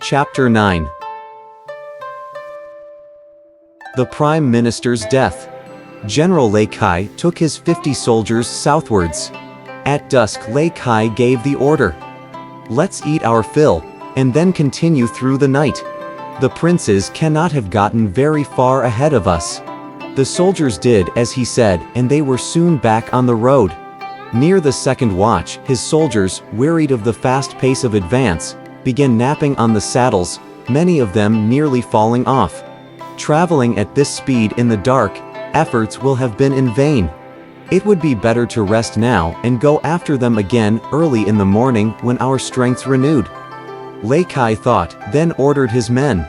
Chapter 9. The Prime Minister's death. General Lei Kai took his 50 soldiers southwards. At dusk Lei Kai gave the order. "Let's eat our fill, and then continue through the night. The princes cannot have gotten very far ahead of us." The soldiers did as he said, and they were soon back on the road. Near the second watch, his soldiers, wearied of the fast pace of advance, began napping on the saddles, many of them nearly falling off. Traveling at this speed in the dark, efforts will have been in vain. It would be better to rest now and go after them again early in the morning when our strength's renewed. Lei Kai thought, then ordered his men.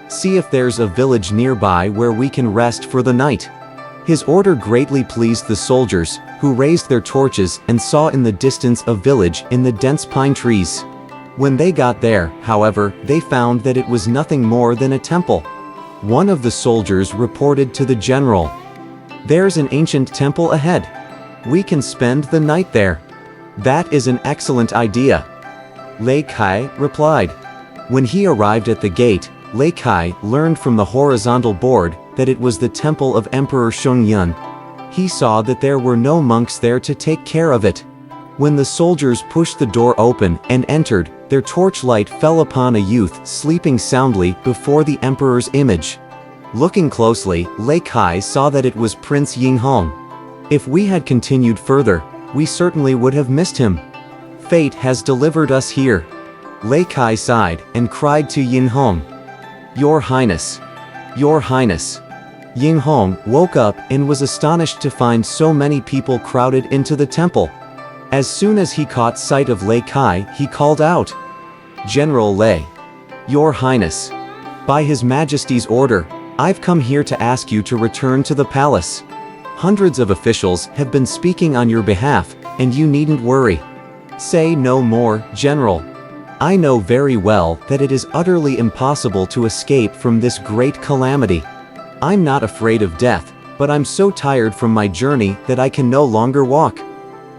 "See if there's a village nearby where we can rest for the night." His order greatly pleased the soldiers, who raised their torches and saw in the distance a village in the dense pine trees. When they got there, however, they found that it was nothing more than a temple. One of the soldiers reported to the general, "There's an ancient temple ahead. We can spend the night there." "That is an excellent idea," Lei Kai replied. When he arrived at the gate, Lei Kai learned from the horizontal board that it was the temple of Emperor Shongyun. He saw that there were no monks there to take care of it. When the soldiers pushed the door open and entered, their torchlight fell upon a youth sleeping soundly before the emperor's image. Looking closely, Lei Kai saw that it was Prince Yinghong. If we had continued further, we certainly would have missed him. Fate has delivered us here. Lei Kai sighed and cried to Yinghong, "Your Highness! Your Highness!" Yinghong woke up and was astonished to find so many people crowded into the temple. As soon as he caught sight of Lei Kai, he called out, "General Lei! Your Highness! By His Majesty's order, I've come here to ask you to return to the palace. Hundreds of officials have been speaking on your behalf, and you needn't worry. Say no more, General. I know very well that it is utterly impossible to escape from this great calamity. I'm not afraid of death, but I'm so tired from my journey that I can no longer walk.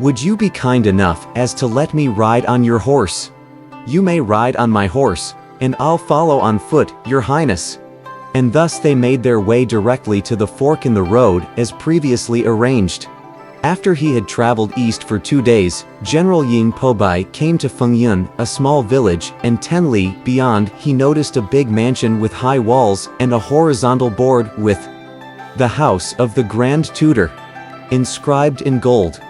Would you be kind enough as to let me ride on your horse? You may ride on my horse, and I'll follow on foot, Your Highness." And thus they made their way directly to the fork in the road as previously arranged. After he had traveled east for 2 days, General Ying Pobai came to Fengyun, a small village, and 10 li beyond he noticed a big mansion with high walls and a horizontal board with "The House of the Grand Tutor" inscribed in gold.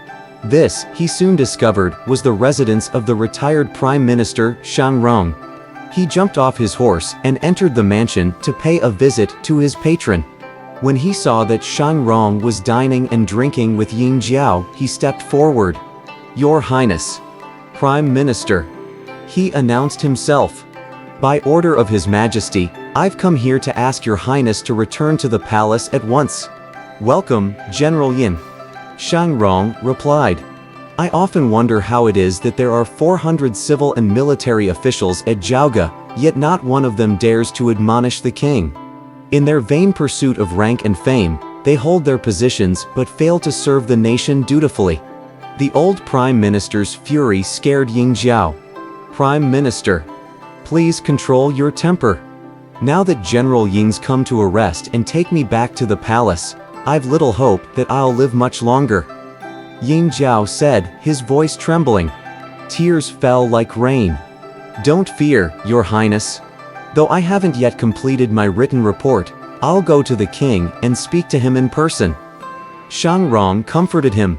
This, he soon discovered, was the residence of the retired Prime Minister Shang Rong. He jumped off his horse and entered the mansion to pay a visit to his patron. When he saw that Shang Rong was dining and drinking with Ying Jiao, he stepped forward. "Your Highness! Prime Minister!" he announced himself. "By order of His Majesty, I've come here to ask Your Highness to return to the palace at once." "Welcome, General Yin," Shang Rong replied. "I often wonder how it is that there are 400 civil and military officials at Jiaoge, yet not one of them dares to admonish the king. In their vain pursuit of rank and fame, they hold their positions but fail to serve the nation dutifully." The old Prime Minister's fury scared Ying Jiao. "Prime Minister, please control your temper. Now that General Ying's come to arrest and take me back to the palace, I've little hope that I'll live much longer," Ying Jiao said, his voice trembling. Tears fell like rain. "Don't fear, Your Highness. Though I haven't yet completed my written report, I'll go to the king and speak to him in person." Shang Rong comforted him.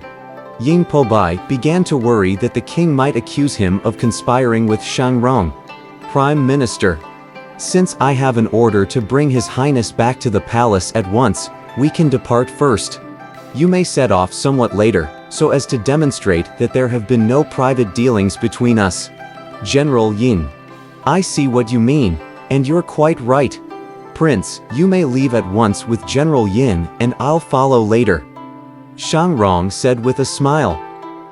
Ying Pobai began to worry that the king might accuse him of conspiring with Shang Rong. "Prime Minister, since I have an order to bring His Highness back to the palace at once, we can depart first. You may set off somewhat later, so as to demonstrate that there have been no private dealings between us." General Yin, "I see what you mean, and you're quite right. Prince, you may leave at once with General Yin, and I'll follow later," Shang Rong said with a smile.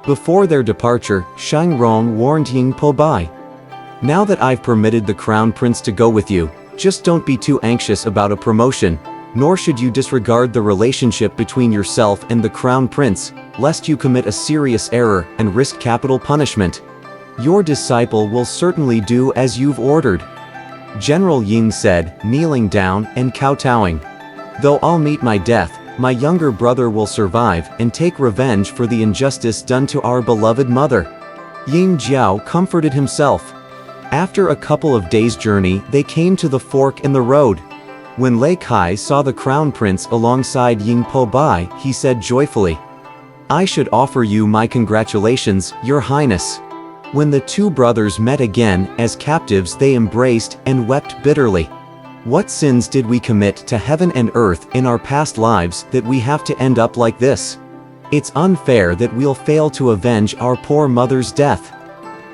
Before their departure, Shang Rong warned Ying Pobai, "Now that I've permitted the Crown Prince to go with you, just don't be too anxious about a promotion, nor should you disregard the relationship between yourself and the Crown Prince, lest you commit a serious error and risk capital punishment. Your disciple will certainly do as you've ordered." General Ying said, kneeling down and kowtowing. Though I'll meet my death, my younger brother will survive and take revenge for the injustice done to our beloved mother. Ying Jiao comforted himself. After a couple of days' journey, they came to the fork in the road. When Lei Kai saw the crown prince alongside Ying Po Bai, he said joyfully, "I should offer you my congratulations, Your Highness." When the two brothers met again as captives, they embraced and wept bitterly. What sins did we commit to heaven and earth in our past lives that we have to end up like this? It's unfair that we'll fail to avenge our poor mother's death.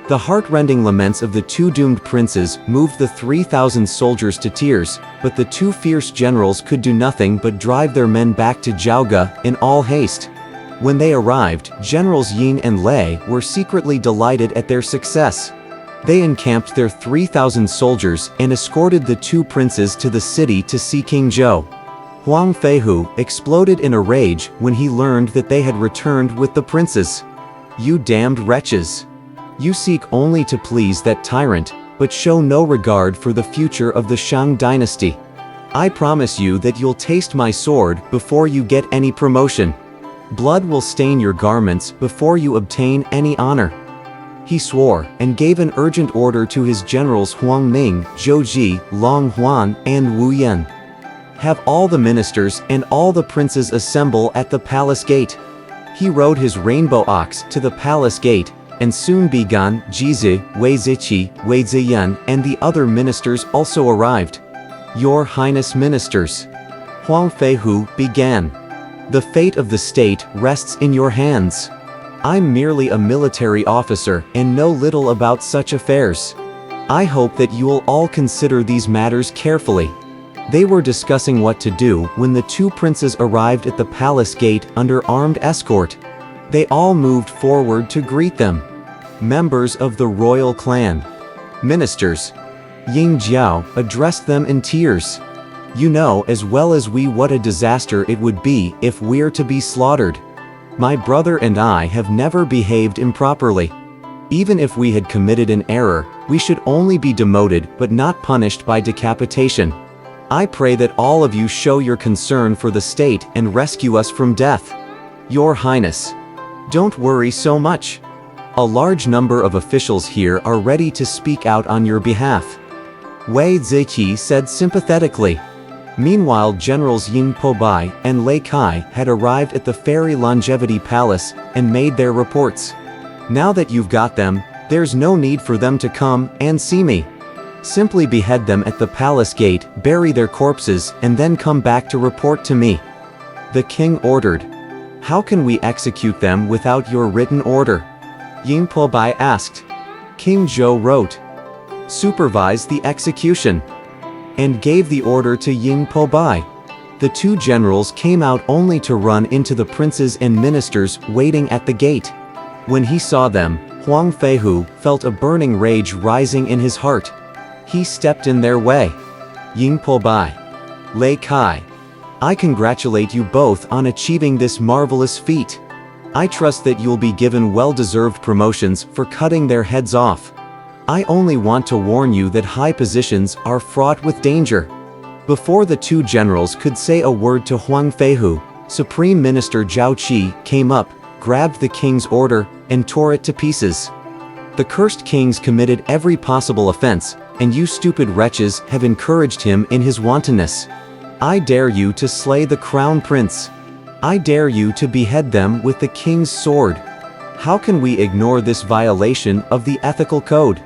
The heart-rending laments of the two doomed princes moved the 3,000 soldiers to tears, but the two fierce generals could do nothing but drive their men back to Jiaoge in all haste. When they arrived, Generals Yin and Lei were secretly delighted at their success. They encamped their 3,000 soldiers and escorted the two princes to the city to see King Zhou. Huang Feihu exploded in a rage when he learned that they had returned with the princes. "You damned wretches! You seek only to please that tyrant, but show no regard for the future of the Shang dynasty. I promise you that you'll taste my sword before you get any promotion. Blood will stain your garments before you obtain any honor." He swore and gave an urgent order to his generals Huang Ming, Zhou Ji, Long Huan, and Wu Yan. "Have all the ministers and all the princes assemble at the palace gate." He rode his rainbow ox to the palace gate, and soon began. Jizi, Wei Ziqi, Wei Ziyan, and the other ministers also arrived. "Your Highness ministers," Huang Feihu began, "the fate of the state rests in your hands. I'm merely a military officer and know little about such affairs. I hope that you'll all consider these matters carefully." They were discussing what to do when the two princes arrived at the palace gate under armed escort. They all moved forward to greet them. Members of the royal clan. Ministers. Ying Jiao addressed them in tears. "You know as well as we what a disaster it would be if we're to be slaughtered. My brother and I have never behaved improperly. Even if we had committed an error, we should only be demoted but not punished by decapitation. I pray that all of you show your concern for the state and rescue us from death. Your Highness, don't worry so much. A large number of officials here are ready to speak out on your behalf," Wei Ziqi said sympathetically. Meanwhile, Generals Ying Po Bai and Lei Kai had arrived at the Fairy Longevity Palace and made their reports. "Now that you've got them, there's no need for them to come and see me. Simply behead them at the palace gate, bury their corpses, and then come back to report to me," the king ordered. "How can we execute them without your written order?" Ying Po Bai asked. King Zhou wrote, "Supervise the execution," and gave the order to Ying Po Bai. The two generals came out only to run into the princes and ministers waiting at the gate. When he saw them, Huang Feihu felt a burning rage rising in his heart. He stepped in their way. "Ying Po Bai, Lei Kai, I congratulate you both on achieving this marvelous feat. I trust that you'll be given well-deserved promotions for cutting their heads off. I only want to warn you that high positions are fraught with danger." Before the two generals could say a word to Huang Feihu, Supreme Minister Zhao Qi came up, grabbed the king's order, and tore it to pieces. "The cursed king's committed every possible offense, and you stupid wretches have encouraged him in his wantonness. I dare you to slay the crown prince. I dare you to behead them with the king's sword. How can we ignore this violation of the ethical code?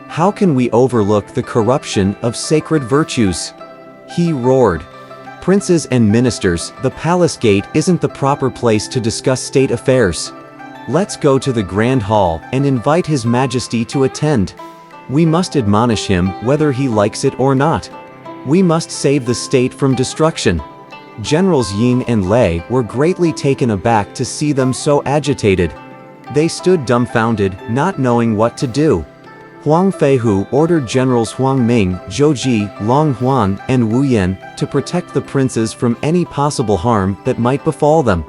How can we overlook the corruption of sacred virtues?" He roared. "Princes and ministers, the palace gate isn't the proper place to discuss state affairs. Let's go to the Grand Hall and invite His Majesty to attend. We must admonish him whether he likes it or not. We must save the state from destruction." Generals Ying and Lei were greatly taken aback to see them so agitated. They stood dumbfounded, not knowing what to do. Huang Feihu ordered Generals Huang Ming, Zhou Ji, Long Huan, and Wu Yan to protect the princes from any possible harm that might befall them.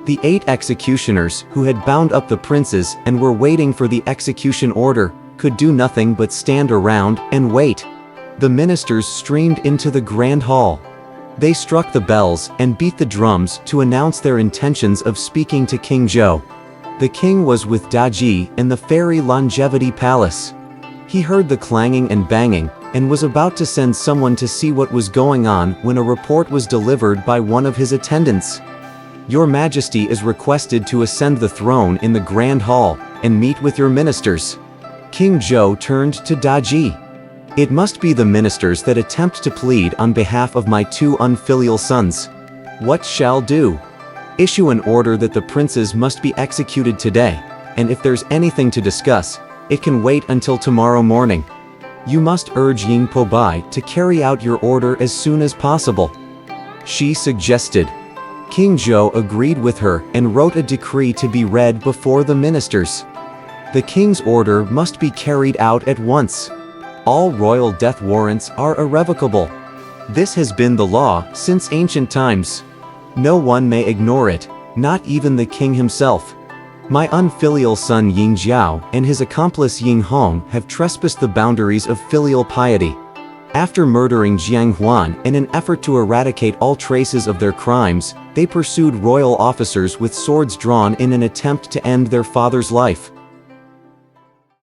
The 8 executioners who had bound up the princes and were waiting for the execution order could do nothing but stand around and wait. The ministers streamed into the grand hall. They struck the bells and beat the drums to announce their intentions of speaking to King Zhou. The king was with Daji in the fairy longevity palace. He heard the clanging and banging, and was about to send someone to see what was going on when a report was delivered by one of his attendants. "Your Majesty is requested to ascend the throne in the grand hall, and meet with your ministers." King Zhou turned to Daji. "It must be the ministers that attempt to plead on behalf of my two unfilial sons. What shall do? Issue an order that the princes must be executed today, and if there's anything to discuss, it can wait until tomorrow morning. You must urge Ying Pobai to carry out your order as soon as possible," she suggested. King Zhou agreed with her and wrote a decree to be read before the ministers. The king's order must be carried out at once. All royal death warrants are irrevocable. This has been the law since ancient times. No one may ignore it, not even the king himself. My unfilial son Ying Jiao and his accomplice Ying Hong have trespassed the boundaries of filial piety. After murdering Jiang Huan in an effort to eradicate all traces of their crimes, they pursued royal officers with swords drawn in an attempt to end their father's life.